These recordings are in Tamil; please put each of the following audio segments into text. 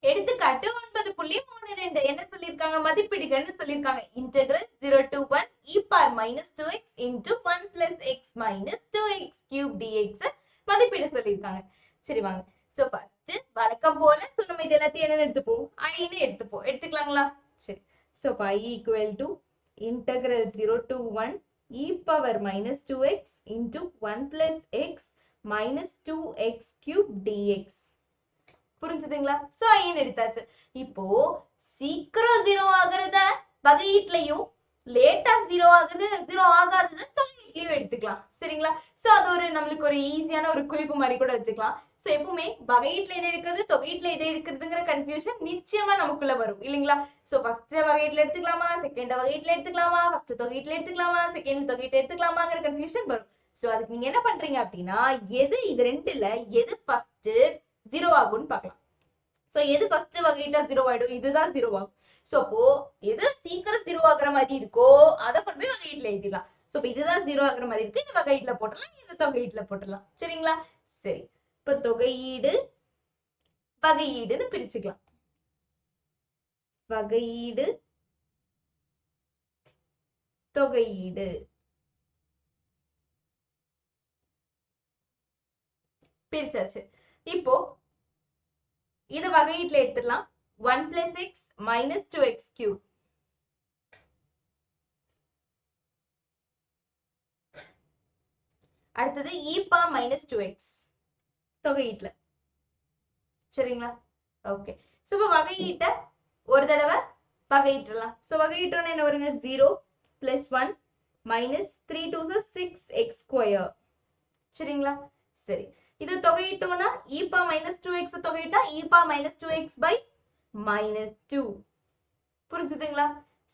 எடுத்துக்காட்டு 9.32 என்ன சொல்லிருக்காங்க? மதிப்பிடுகன்னு சொல்லிருக்காங்க. Integral 0 to 1 e power minus 2x into 1 plus x minus 2x cube dx மதிப்பிட சொல்லிருக்காங்க. சரி வாங்க. சோ ஃபர்ஸ்ட் வழக்கம் போல நம்ம இது எல்லாத்தையும் என்ன எடுத்துப்போம்? I ன்னு எடுத்துப்போம். எடுத்துக்கலாங்களா? சரி. So I equal to integral 0 to 1 e power minus 2x into 1 plus x minus 2x cube dx. புரிஞ்சுதுங்களா? சோ ஐன் எடுத்தாச்சு. இப்போ சீக்கிரம் 0 ஆகுறத வகையீட்லயும் லேட்டா 0 ஆகுது 0 ஆகாதது தொகையீட்லயும் எடுத்துக்கலாம். சரிங்களா? சோ அது ஒரு நம்மளுக்கு ஒரு ஈஸியான ஒரு குறிப்பு மாதிரி கூட வச்சுக்கலாம். சோ எப்பவுமே வகையீட்ல எது எடுக்கிறது தொகையீட்ல எது எடுக்கிறதுங்கிற கன்ஃபியூஷன் நிச்சயமா நமக்குள்ள வரும் இல்லைங்களா? சோ ஃபர்ஸ்ட் வகையீட்ல எடுத்துக்கலாமா, செகண்ட் வகையீட்ல எடுத்துக்கலாமா, ஃபர்ஸ்ட் தொகையீட்ல எடுத்துக்கலாமா, செகண்ட் தொகையீட்ல எடுத்துக்கலாமாங்கிற கன்ஃபியூஷன் வரும். சோ அதுக்கு நீங்க என்ன பண்றீங்க அப்படின்னா எது இது ரெண்டுல எது ஃபர்ஸ்ட் 0 ஆகும்னு பார்க்கலாம். சோ எது ஃபர்ஸ்ட் வகையிட்டா 0 ஆயிடும்? இதுதான் 0 ஆகும். சோ அப்போ எது சீக்கிரம் 0 ஆகுற மாதிரி இருக்கோ அதை கொண்டு போய் வகையீட்ல எழுதிடலாம். சோ இப்போ இதுதான் 0 ஆகுற மாதிரி இருக்கு, இது வகையீட்ல போட்டுடலாம், இது தொகையீட்ல போட்டுடலாம். சரிங்களா? சரி. இப்ப தொகையீடு வகையீடுன்னு பிரிச்சுக்கலாம். வகையீடு தொகையீடு பிரிச்சாச்சு. இப்போ இது வகையீட்ல எடுத்துடலாம். 1 plus x minus 2x cube. அடுத்தது e power minus 2x தொகையீட்ல. சரிங்களா? ஓகே. சோ இப்போ வகையீட்ட ஒரு தடவை வகையிட்டலாம். சோ வகையிட்டோம்னா என்ன வருங்க? 0 plus 1 minus 3 2 6x square. சரிங்களா? சரி. இது தொகையிட்டோம்னா e power minus 2x தொகையிட்டா e power minus 2x by minus 2. புரிஞ்சுதுங்களா?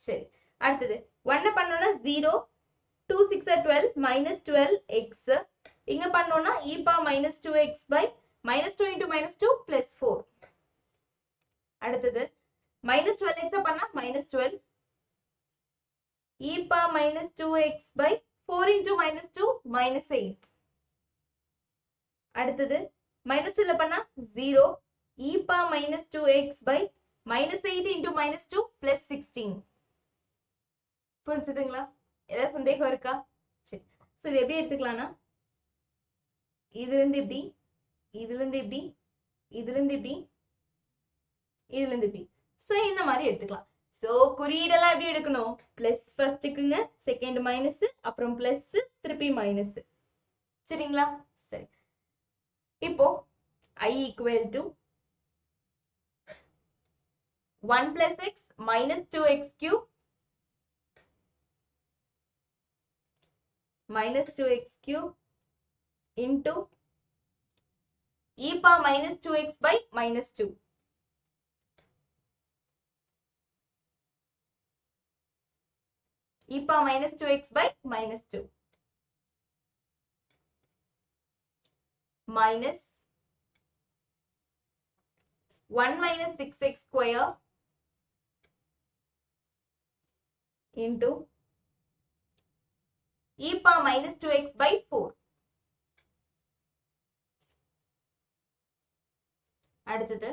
சரி. அடுத்தது 1 பண்ணோம்னா 0 2 6 12 minus 12x. இங்க பண்ணோம்னா e power minus 2x by minus 2 into minus 2 plus 4. அடுத்தது minus 12x பண்ணா minus 12 e power minus 2x by 4 into minus 2 minus 8. அடுத்தது minus 2 பண்ணா 0 e power minus 2x by minus 8 into minus 2 plus 16. புரிஞ்சுதுங்களா? ஏதாவது சந்தேகம் இருக்கா? சரி. சோ இது எப்படி எடுத்துக்கலாம்னா இதுல இருந்து இப்படி, இதுல இருந்து இப்படி, இதுல இருந்து இப்படி, இதுல இருந்து இப்படி. சோ இந்த மாதிரி எடுத்துக்கலாம். சோ குறியீடெல்லாம் எப்படி எடுக்கணும்? பிளஸ் ஃபர்ஸ்ட்க்குங்க, செகண்ட் மைனஸ், அப்புறம் பிளஸ், திருப்பி மைனஸ். சரிங்களா? சரி. இப்போ I equal to 1 plus x minus 2x cube minus 2x cube into e power minus 2x by minus 2. e power minus 2x by minus 2 minus 1 minus 6x square into e power minus 2x by 4. அடுத்தது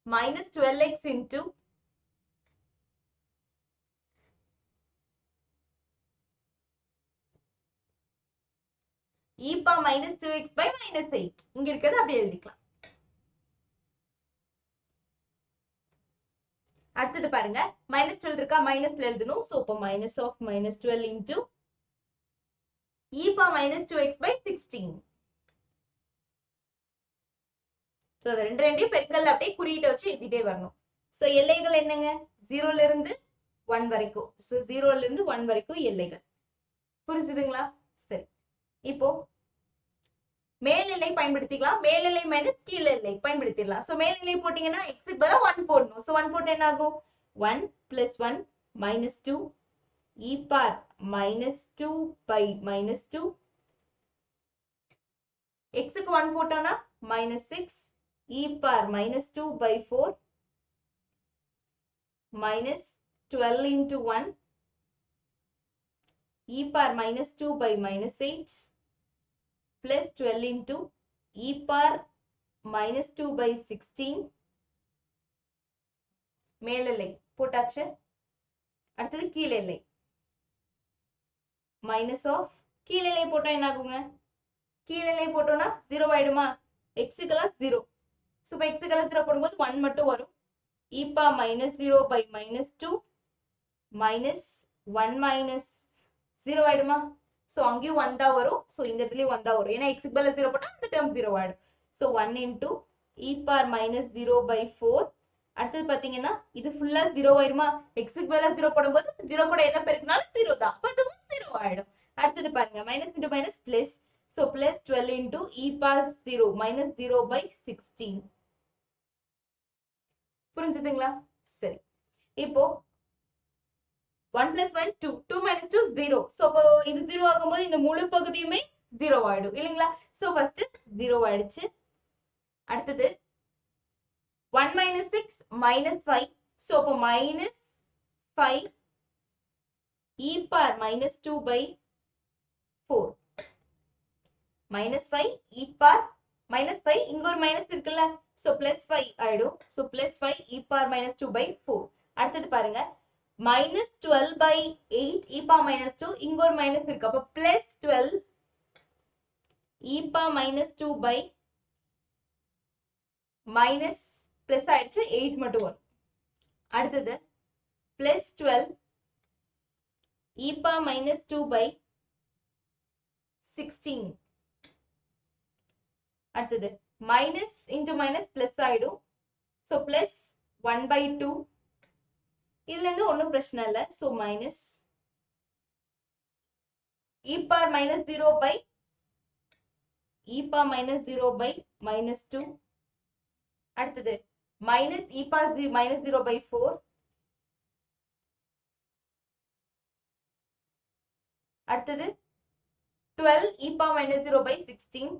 minus 12x into e power minus 2x by minus 8. இங்க இருக்கிறது அப்படியே எழுதிக்கலாம். அடுத்தது பாருங்க minus 12 இருக்கா, மைனஸ்ல எழுதணும். சோ இப்போ minus of minus 12 into e power minus 2x by 16. So அது ரெண்டையும் பெருக்கல்ல அப்படியே குறியீட்டை வச்சு எழுதிட்டே வரணும். சோ எல்லைகள் என்னங்க? 0ல இருந்து 1 வரைக்கும். சோ 0ல இருந்து 1 வரைக்கும் எல்லைகள். புரிஞ்சுதுங்களா? சரி. இப்போ மேல்நிலை பயன்படுத்திக்கலாம். மேல்நிலை மைனஸ் கீழ் எல்லை பயன்படுத்திடலாம். சோ மேல்நிலை போட்டீங்கன்னா x க்கு பதிலா 1 போடணும். சோ 1 போட்டா என்ன ஆகும்? 1 plus 1 minus 2 e power minus 2 by minus 2. x க்கு 1 போட்டோம்னா minus 6 e power minus 2 by 4 minus 12 into 1 e power minus 2 by minus 8 plus 12 into e power minus 2 by 16 மேல் எல்லை போட்டாச்சு. அடுத்தது கீழ் எல்லை மைனஸ் ஆஃப் கீழ் எல்லை போட்டா என்ன ஆகுங்க? கீழ் எல்லை போட்டோம்னா 0 ஆயிடுமா? எக்ஸுக்கெல்லாம் 0. ஸோ இப்போ எக்ஸுக்கெல்லாம் 0 போடும்போது 1 மட்டும் வரும். e power minus 0 by minus 2 minus 1 minus 0 ஆயிடுமா? ஸோ அங்கேயும் 1 தான் வரும். ஸோ இந்த இடத்துலயும் 1 தான் வரும். ஏன்னா எக்ஸுக்கு பதிலா 0 போட்டா அந்த டேர்ம் 0 ஆயிடும். So 1 into e power minus 0 by 4. அடுத்தது பாத்தீங்கன்னா இது ஃபுல்லா 0 ஆயிடுமா? எக்ஸுக்கு பதிலா 0 போடும்போது 0 கூட என்ன பெருக்கினாலும் 0 தான். அப்ப அதுவும் 0 ஆயிடும். அடுத்தது பாருங்க minus into minus plus. So plus 12 into e power 0 minus 0 by 16. புரிஞ்சுதுங்களா? சரி, இப்போ 1 plus 1 2 2 minus 2 0. ஸோ அப்போ இது 0 ஆகும்போது இந்த முழு பகுதியுமே 0 ஆயிடும் இல்லைங்களா? ஸோ ஃபர்ஸ்ட் 0 ஆயிடுச்சு. அடுத்தது 1 minus 6 minus 5. ஸோ அப்போ minus 5 e power minus 2 by 4. minus 5 e power minus 5 இங்க ஒரு மைனஸ் இருக்குல்ல? ஸோ plus 5 ஆயிடும். So plus 5 e power minus 2 by 4. அடுத்தது பாருங்க minus 12 by 8 e power minus 2 இங்க ஒரு மைனஸ் இருக்கு. அப்ப plus 12 e power minus 2 by minus plus ஆயிடுச்சு 8 மட்டும் வரும். அடுத்தது plus 12 e power minus 2 by 16. அடுத்தது minus into minus plus ஆயிடும். so plus 1 by 2. இதுல இருந்து ஒன்னும் பிரச்சனை இல்ல. so minus e power minus 0 by e power minus 0 by minus 2. அடுத்தது minus e power minus 0 by 4. அடுத்தது 12 e power minus 0 by 16.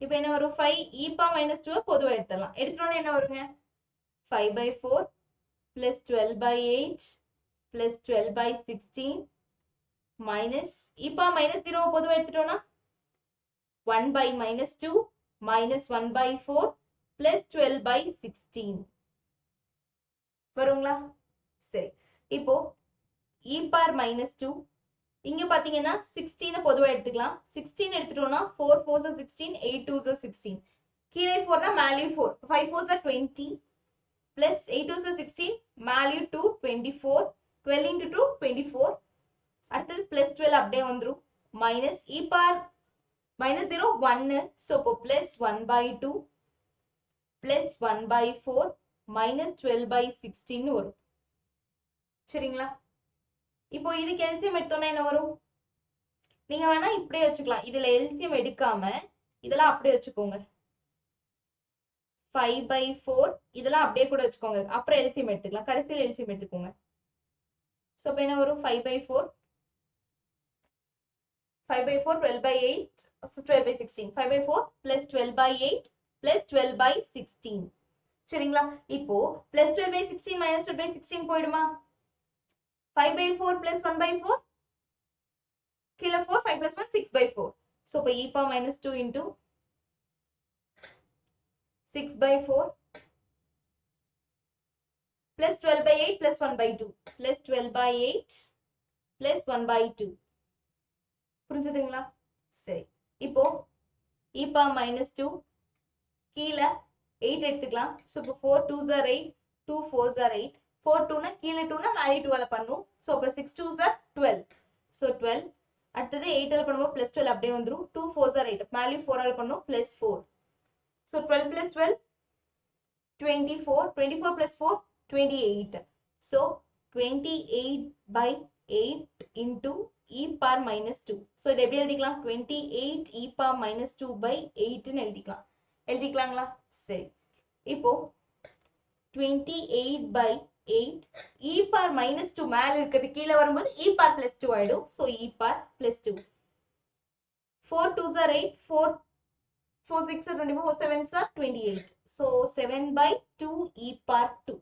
இப்போ என்ன வரும்? 5 e power minus 2 பொதுவா எடுத்துடலாம். எடுத்துட்டோம்னா என்ன வருங்க? 5 by 4 plus 12 by 8 plus 12 by 16 minus e power minus 0 பொதுவா எடுத்துட்டோம்னா 1 by minus 2 minus 1 by 4 plus 12 by 16 வருங்களா? சரி, இப்போ e power minus 2 இங்க பாத்தீங்கன்னா 16 பொதுவா எடுத்துக்கலாம். 16 எடுத்துட்டோம்னா 4 4s are 16 8 2s are 16. கீழே 4 னா மேலேயும் 4. 5 4s are 20 plus 8 2s are 16 மேலேயும் 2 24. 12 into 2 24. அடுத்தது plus 12 அப்படியே வந்துரும். minus e power minus 0 1. so இப்போ plus 1 by 2 plus 1 by 4 minus 12 by 16 வரும். சரிங்களா? இப்போ இதுக்கு எல்சிஎம் எடுத்தோம்னா என்ன வரும்? நீங்க வேணா இப்படியே வச்சுக்கலாம். இதுல எல்சிஎம் எடுக்காம இதெல்லாம் அப்படியே வச்சுக்கோங்க. 5 by 4 இதெல்லாம் அப்படியே கூட வச்சுக்கோங்க. அப்புறம் எல்சிஎம் எடுத்துக்கலாம். கடைசியில் எல்சிஎம் எடுத்துக்கோங்க. சோ இப்போ என்ன வரும்? 5 by 4 5 by 4 12 by 8 12 by 16. 5 by 4 plus 12 by 8 plus 12 by 16. சரிங்களா? இப்போ plus 12 by 16 minus 12 by 16 போயிடுமா? 5 by 4 plus 1 by 4 கீழே 4 5 plus 1 6 by 4. so இப்போ e power minus 2 into 6 by 4 plus 12 by 8 plus 1 by 2 plus 12 by 8 plus 1 by 2. புரிஞ்சுதுங்களா? சரி, இப்போ e power minus 2 கீழே 8 எடுத்துக்கலாம். so இப்போ 4 2s are 8 2 4s are 8 4 2 னா கீழே 2 னா மேலே 2 ஆல பண்ணும். so இப்போ 6 2s are 12. so 12. அடுத்தது 8 ஆல பண்ணும்போது plus 12 அப்படியே வந்துரும். 2 4s are 8 மேலே 4 ஆல பண்ணும் plus 4. so 12 plus 12 24. 24 plus 4 28. so 28 by 8 into e power minus 2. so இது எப்படி எழுதிக்கலாம்? 28 e power minus 2 by 8 ன்னு எழுதிக்கலாங்களா? சரி, இப்போ 28 by 8 e power minus 2 மேல இருக்கிறது கீழே வரும்போது e power plus 2 ஆயிடும். so e power plus 2. 4 2s are 8 4 4 6 are 24 4 7s are 28. so 7 by 2 e power 2.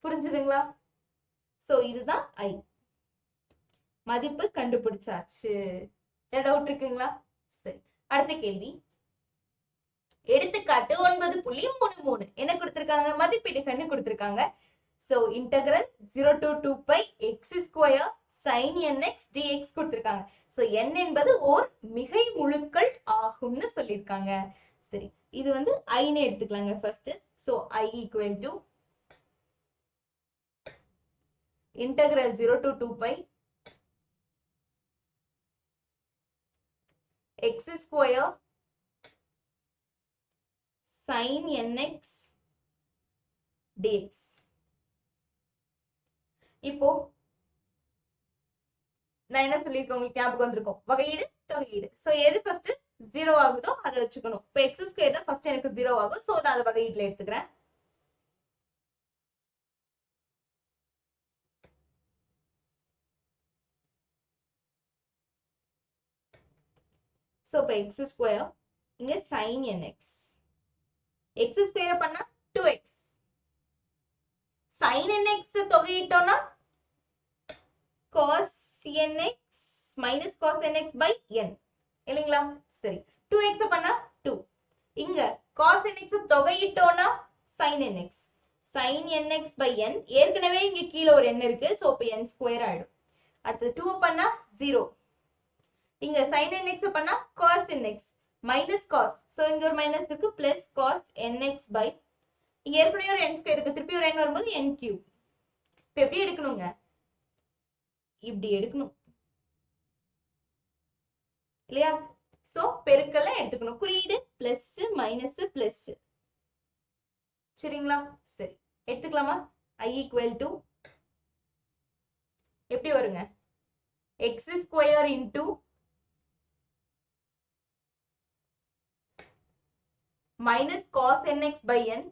புரிஞ்சுதுங்களா? so இதுதான் I. மதிப்பு கண்டுபிடிச்சாச்சு. ஏதாவது டவுட் இருக்குங்களா? சரி, அடுத்த கேள்வி. எடுத்துக்காட்டு 9.33 என்ன கொடுத்திருக்காங்க மதிப்பீடுகள்னு கொடுத்திருக்காங்க. So integral 0 to 2 pi x square sin nx dx கொடுத்திருக்காங்க. சோ n என்பது ஓர் மிகை முழுக்கள் ஆகும்னு சொல்லியிருக்காங்க. சரி, இது வந்து I ன்னு எடுத்துக்கலாங்க first. So I equal to integral 0 to 2 pi x square sin nx dx. இப்போ நான் என்ன சொல்லியிருக்கேன் உங்களுக்கு ஞாபகம் வந்திருக்கும், வகையீடு தொகையீடு. சோ எது ஃபர்ஸ்ட் 0 ஆகுதோ அதை வச்சுக்கணும். இப்போ x ஸ்கொயர் தான் ஃபர்ஸ்ட் எனக்கு 0 ஆகும். சோ நான் அதை வகையீட்டுல எடுத்துக்கிறேன். சோ இப்போ x ஸ்கொயர் இங்க sin nx, x ஸ்கொயர் பண்ணா 2x, sin nx தொகையிட்டோம்னா cos nx minus cos nx by n இல்லைங்களா? சரி, 2x பண்ணா 2, இங்க cos nx தொகையிட்டோம்னா sin nx, sin nx by n, ஏற்கனவே இங்க கீழ ஒரு n இருக்கு. சோ இப்போ n ஸ்கொயர் ஆயிடும். அடுத்து 2 பண்ணா 0, இங்க sin nx பண்ணா cos nx minus cos, so இங்க ஒரு மைனஸ் இருக்கு, பிளஸ் cos nx by, இங்க ஏற்கனவே ஒரு n ஸ்கொயர் இருக்கு, திருப்பி ஒரு n வரும்போது n கியூப். இப்போ எப்படி எடுக்கணுங்க, இப்படி எடுக்கணும் இல்லையா? சோ பெருக்கல்ல எடுத்துக்கணும், குறியீடு பிளஸ் மைனஸ் பிளஸ். சரிங்களா? சரி, எடுத்துக்கலாமா? I equal to எப்படி வருங்க, x square into minus cos nx by n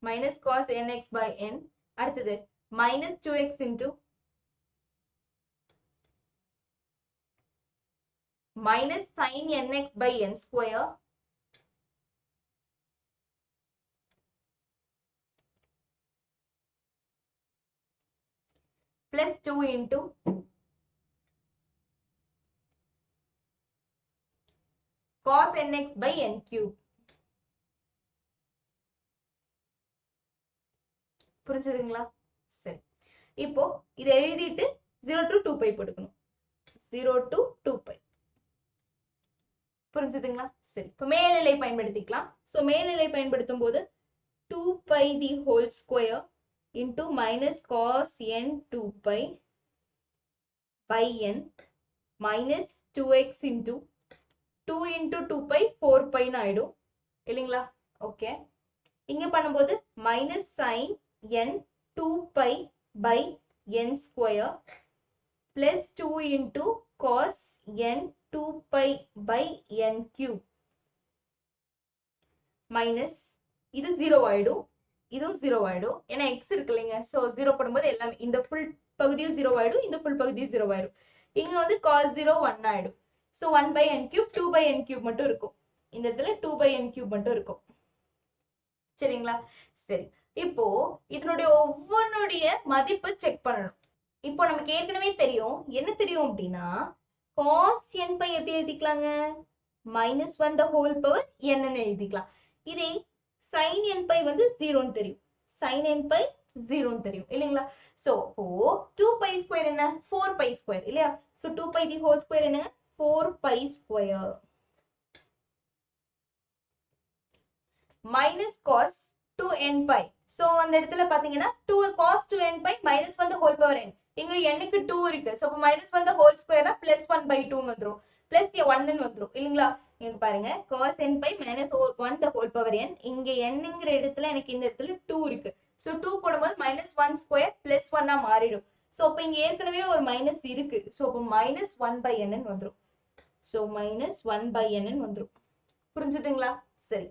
minus cos nx by n. அடுத்தது minus 2x into minus sin nx by n square plus 2 into cos nx by n cube. புரிஞ்சுதுங்களா? சரி, இப்போ இதை எழுதிட்டு 0 to 2 pi போட்டுக்கணும். 0 to 2 pi. புரிஞ்சுதுங்களா? சரி, இப்போ மேல்நிலை பயன்படுத்திக்கலாம். சோ மேல்நிலை பயன்படுத்தும் போது 2 pi the whole square into minus cos n 2 pi by n minus 2x into 2 into 2 pi 4 pi ன்னு ஆயிடும் இல்லைங்களா? ஓகே, இங்க பண்ணும்போது minus sin n 2 pi by n square plus 2 into cos n 2 pi by n cube minus இது 0 ஆயிடும், இதுவும் 0 ஆயிடும். ஏன்னா x இருக்கு இல்லைங்க. சோ 0 பண்ணும்போது எல்லாமே இந்த ஃபுல் பகுதியும் 0 ஆயிடும், இந்த ஃபுல் பகுதியும் 0 ஆயிடும். இங்க வந்து cos 0 1 ஆயிடும். So 1 by n cube 2 by n cube மட்டும் இருக்கும். இந்த இடத்துல 2 by n cube மட்டும் இருக்கும். சரிங்களா? சரி, இப்போ இதனுடைய ஒவ்வொன்றுடைய மதிப்பு செக் பண்ணணும். இப்போ நமக்கு ஏற்கனவே தெரியும், என்ன தெரியும் அப்படின்னா cos n pi எப்படி எழுதிக்கலாங்க, -1 the whole power n ன்னு எழுதிக்கலாம். இதே sin n pi வந்து 0 ன்னு தெரியும், sin n pi 0 ன்னு தெரியும் இல்லைங்களா? சோ 2 pi ஸ்கொயர் என்ன, 4 pi ஸ்கொயர் இல்லையா? So 2 pi the whole square என்ன, 4 pi square minus cos 2n pi. So அந்த இடத்துல பாத்தீங்கன்னா 2 cos 2n pi -1 the whole power n, இங்க n க்கு 2 இருக்கு. சோ அப்ப -1 the whole square +1 by 2 ன்னு வந்துரும், பிளஸ் 1 ன்னு வந்துரும் இல்லீங்களா? இங்க பாருங்க cos n pi -1 the whole power n, இங்க n ங்கற இடத்துல எனக்கு இந்த இடத்துல 2 இருக்கு. சோ 2 போடும்போது -1 ஸ்கொயர் +1 ஆ மாறிடும். சோ அப்ப இங்க ஏற்கனவே ஒரு மைனஸ் இருக்கு. சோ அப்ப -1 by n ன்னு வந்துரும். சோ -1 by n ன்னு வந்துரும். புரிஞ்சுதுங்களா? சரி,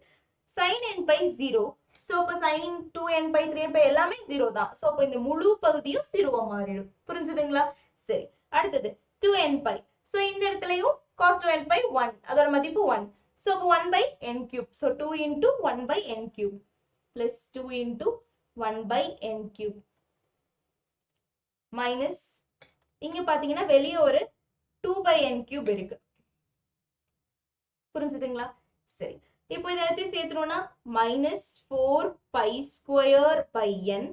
sin n pi 0. சோ அப்ப sin 2n pi 3n pi எல்லாமே 0 தான். சோ அப்ப இந்த முழு பகுதியும் 0 ஆ மாறிடும். புரிஞ்சுதுங்களா? சரி, அடுத்தது 2n pi. சோ இந்த இடத்துலயும் cos 2n pi 1, அதோட மதிப்பு 1. சோ அப்ப 1 by n cube. So 2 into 1 by n cube plus 2 into 1 by n cube minus, இங்க பாத்தீங்கன்னா வெளிய ஒரு 2/n cube இருக்கு. புரிஞ்சுதுங்களா? சரி, இப்போ இதை எல்லாத்தையும் சேர்த்துனோம்னா -4 pi square by n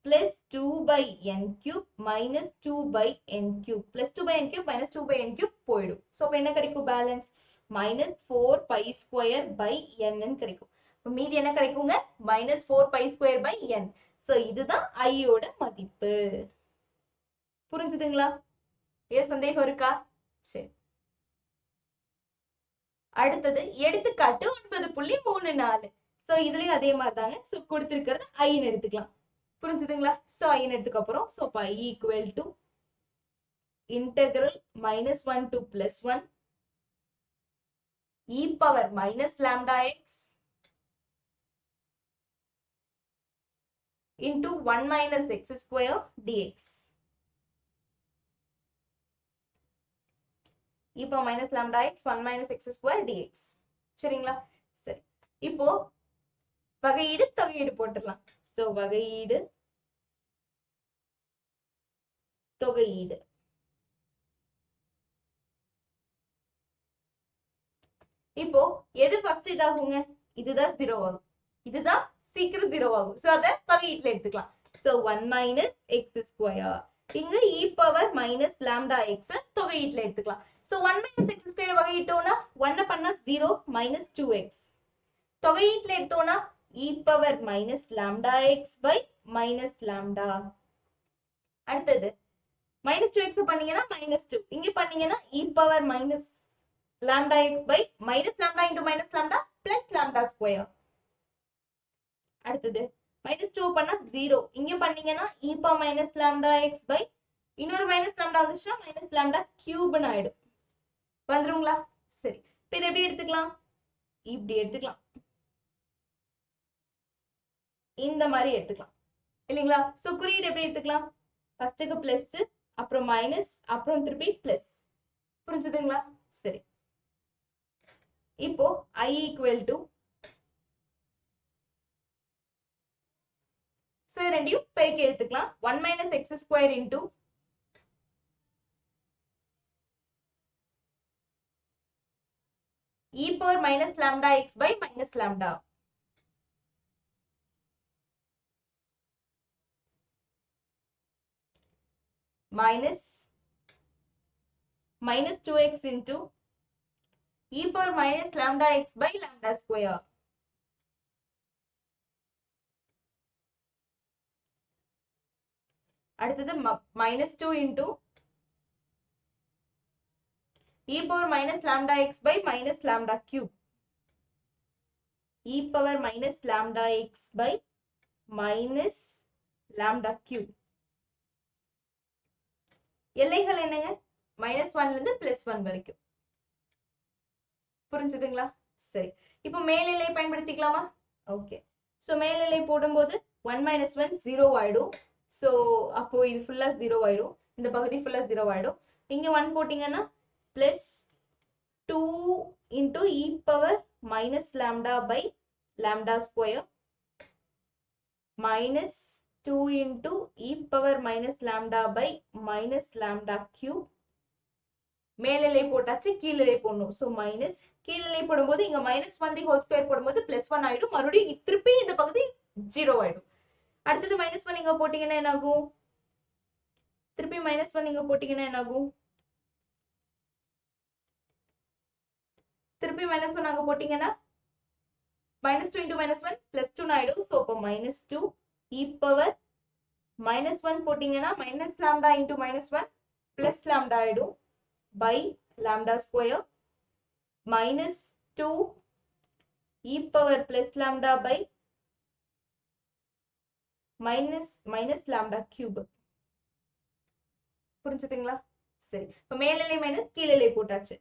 plus 2/n cube minus 2/n cube plus 2/n cube minus 2/n cube போயிடும். ஸோ அப்போ என்ன கிடைக்கும்? Balance -4 pi square by n கிடைக்கும். மீதி என்ன கிடைக்குங்க? -4 pi square by n. So இதுதான் ஐயோட மதிப்பு. புரிஞ்சுதுங்களா? ஏன் சந்தேகம் இருக்கா? சரி, அடுத்தது எடுத்துக்காட்டு 9.34. சோ இதுலயும் அதே மாதிரி தாங்க. சோ கொடுத்திருக்கிறது ஐன்னு எடுத்துக்கலாம். புரிஞ்சுதுங்களா? சோ ஐன்னு எடுத்துக்க அப்புறம் so pi equal to integral -1 to +1 e power minus lambda x into 1 minus x square dx. e power minus lambda x 1 minus x square dx. சரிங்களா? சரி, இப்போ வகையீடு தொகையீடு போட்டுடலாம். சோ வகையீடு தொகையீடு. இப்போ எது ஃபர்ஸ்ட் இதாகுங்க? இதுதான் 0 ஆகும். இதுதான் சீக்கிரம் 0 ஆகும். சோ அத வகையீட்டுல எடுத்துக்கலாம். So 1 minus x square. இங்க e power minus lambda x தொகையீட்டுல எடுத்துக்கலாம். சோ 1 minus x square வகையிட்டோம்னா 1 பண்ணா 0 minus 2x. தொகையீட்டுல எடுத்தோம்னா e power minus lambda x by minus lambda. அடுத்தது minus 2x பண்ணீங்கன்னா -2. இங்க பண்ணீங்கன்னா e power minus lambda x by minus lambda into minus lambda plus lambda square. அடுத்தது -2 பண்ணா 0. இங்க பண்ணீங்கன்னா e power minus lambda x by இன்னொரு minus lambda வந்துச்சுன்னா minus lambda cube ன்னு ஆயிடும். வந்துருங்களா? சரி, இப்போ இதை எப்படி எடுத்துக்கலாம்? இப்படி எடுத்துக்கலாம். இந்த மாதிரி எடுத்துக்கலாம் இல்லைங்களா? சோ குறியீடு எப்படி எடுத்துக்கலாம்? ஃபர்ஸ்ட்டுக்கு பிளஸ், அப்புறம் மைனஸ், அப்புறம் திருப்பி பிளஸ். புரிஞ்சுதுங்களா? சரி, இப்போ i equal to சோ ரெண்டையும் பெருக்கி எடுத்துக்கலாம். 1 minus x square into e power minus lambda x by minus lambda. Minus 2x into e power minus lambda x by lambda square. அடுத்தது -2 into e power minus lambda x by minus lambda cube. e power minus lambda x by minus lambda cube. எல்லைகள் என்னங்க? -1 ல இருந்து +1 வரைக்கும். புரிஞ்சுதுங்களா? சரி, இப்போ மேல்நிலை பயன்படுத்திக்கலாமா? ஓகே, சோ மேல்நிலை போடும்போது 1 minus 1 0 ஆயிடும். சோ அப்போ இது ஃபுல்லா 0 ஆயிடும். இந்த பகுதி ஃபுல்லா 0 ஆயிடும். இங்க 1 போட்டீங்கன்னா +2 into e power minus lambda by lambda square minus 2 into e power minus lambda by minus lambda cube. மேல்நிலை போட்டாச்சு, கீழ்நிலை போடணும். சோ மைனஸ், கீழ்நிலை போடும்போது இங்க -1 தி ஹோல் ஸ்கொயர் போடும்போது +1 ஆயிடும். மறுபடியும் திருப்பி இந்த பகுதி 0 ஆயிடும். அடுத்தது -1 இங்க போட்டீங்கன்னா என்ன ஆகும்? திருப்பி -1 இங்க போட்டீங்கன்னா என்ன ஆகும்? திருப்பி -1 அங்க போட்டீங்கன்னா -2 into -1 +2 ஆயிடும். சோ அப்போ -2 e power -1 போட்டீங்கன்னா minus lambda into -1 plus lambda ஆயிடும் by lambda square -2 e power plus lambda by minus lambda cube. புரிஞ்சுதுங்களா? சரி, இப்போ மேல்நிலை மைனஸ் கீழ்நிலை போட்டாச்சு.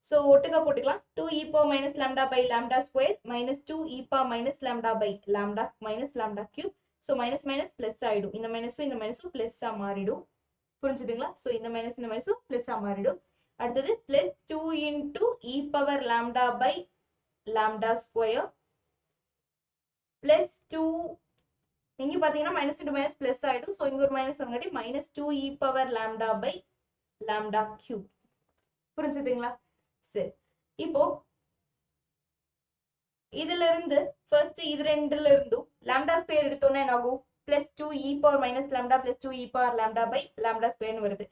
சோ ஒட்டுக்கா போட்டுக்கலாம். 2 e power minus lambda by lambda square minus 2 e power minus lambda by lambda minus lambda cube. So minus minus plus ஆயிடும். இந்த மைனஸும் பிளஸ்ஸா மாறிடும். புரிஞ்சுதுங்களா? சோ இந்த மைனஸும் பிளஸ்ஸா மாறிடும். அடுத்தது +2 into e power lambda by lambda square +2. இங்க பாத்தீங்கன்னா மைனஸ் into மைனஸ் பிளஸ் ஆயிடும். சோ இங்க ஒரு minus வரங்காட்டி -2 e power lambda by lambda cube. புரிஞ்சுதுங்களா? சரி, இப்போ இதுல இருந்து ஃபர்ஸ்ட் இது ரெண்டுல இருந்தும் லாம்டா ஸ்கொயர் எடுத்தோம்னா என்ன ஆகும்? Plus 2e power minus lambda plus 2e power lambda by lambda ஸ்கொயர்னு வருது.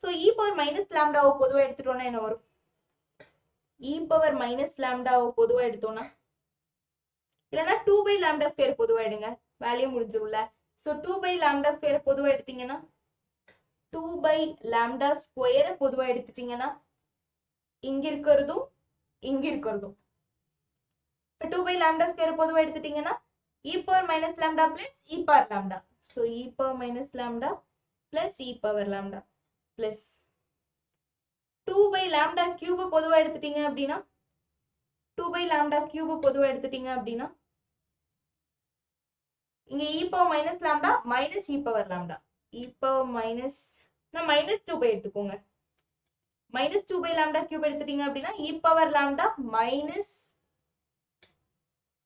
ஸோ இ பவர் மைனஸ் லாம்டாவை பொதுவா எடுத்துட்டோம்னா என்ன வரும்? இ பவர் மைனஸ் லாம்டாவை பொதுவா எடுத்தோம்னா இல்லைன்னா 2 பை லாம்டா ஸ்கொயர் பொதுவா எடுங்க, வேல்யூ முடிஞ்சிரும்ல. ஸோ 2 பை லாம்டா ஸ்கொயர் பொதுவா எடுத்தீங்கன்னா 2 பை லாம்டா ஸ்கொயரை பொதுவா எடுத்துட்டீங்கன்னா இங்க இருக்கிறதும் இங்க இருக்கிறதும் 2 by lambda square பொதுவா எடுத்துட்டீங்கன்னா e power minus lambda plus e power lambda. So e power minus lambda plus e power lambda plus 2 by lambda cube பொதுவா எடுத்துட்டீங்க அப்படின்னா 2 by lambda cube பொதுவா எடுத்துட்டீங்க அப்படின்னா இங்க e power minus lambda minus e power lambda. e power minus நான் minus 2 by எடுத்துக்கோங்க. minus 2 by lambda cube எடுத்துட்டீங்க அப்படின்னா e power lambda minus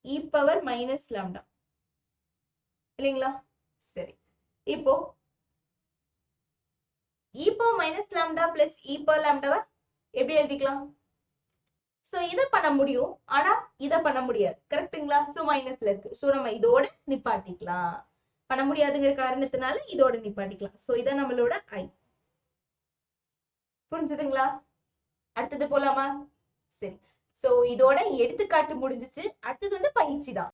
e power minus lambda இல்லைங்களா? சரி, இப்போ e power minus lambda plus e power lambda எப்படி எழுதிக்கலாம்? சோ இத பண்ண முடியும், ஆனா இத பண்ண முடியாது. கரெக்ட்டுங்களா? சோ மைனஸ்ல இருக்கு. சோ நம்ம இதோட நிப்பாட்டிக்கலாம். பண்ண முடியாதுங்கிற காரணத்தினால இதோட நிப்பாட்டிக்கலாம். சோ இத நம்மளோட I. புரிஞ்சுதுங்களா? அடுத்தது போலாமா? சரி, சோ இதோட எடுத்துக்காட்டு முடிஞ்சிச்சு. அடுத்தது வந்து பயிற்சி தான்.